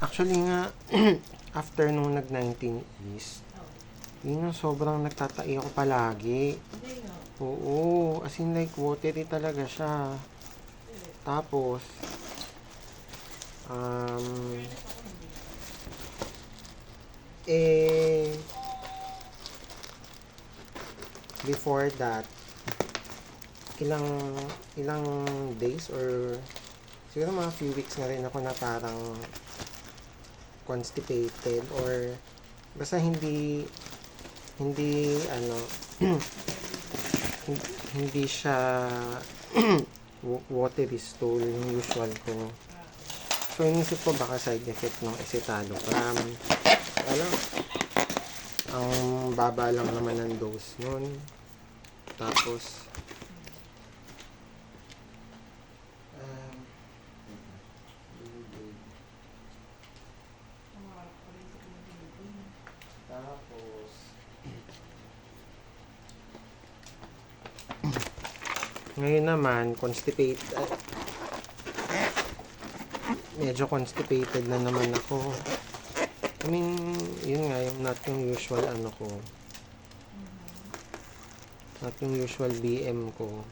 Actually nga, after nung nag-19 East, yun yung sobrang nagtatai ako palagi. Oo, as in like watery talaga siya. Tapos, um, eh, before that, ilang ilang days or siguro mga few weeks na rin ako na parang constipated or basta hindi ano hindi siya watery stool yung usual ko. So inisip ko baka side effect ng escitalopram. Ano, ang baba lang naman ng dose nun. Tapos tapos ngayon naman medyo constipated na naman ako. I mean, yun nga, yung not yung usual ano ko. Not yung usual BM ko.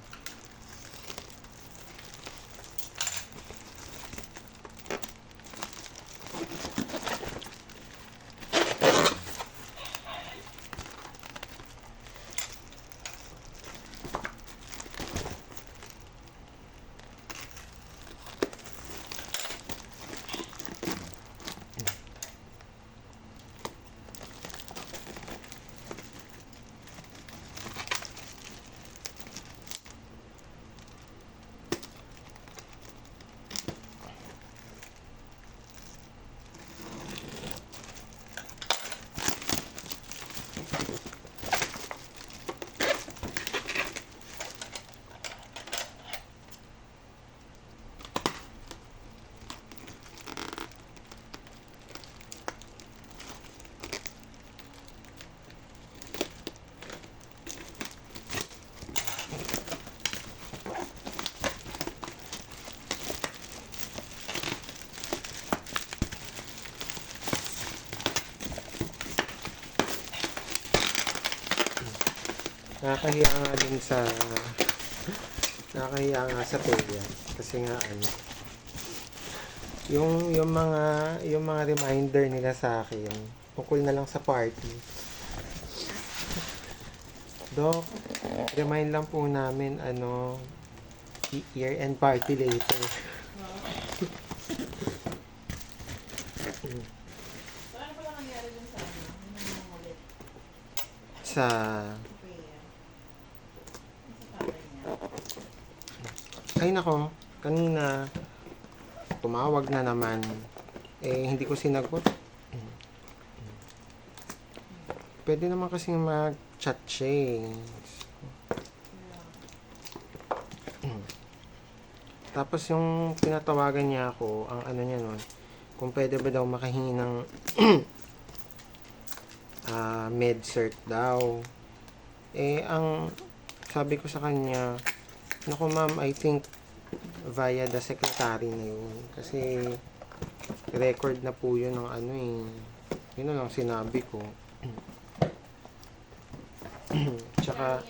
Nakakahiya nga sa Teya kasi nga ano yung mga reminder nila sa akin tungkol na lang sa party. Dok, remind lang po namin ano year-end party later. Ano pala nangyari dun sa ano? Yung ulit? Sa ay nako, kanina tumawag na naman. Hindi ko sinagot. Pwede naman kasing mag-chat siya. Tapos yung pinatawagan niya ako, ang ano niya nun, kung pwede ba daw makahingi ng med cert daw. Ang sabi ko sa kanya, naku ma'am, I think via the secretary na yun. Kasi record na po yun ng ano yun na lang sinabi ko. Tsaka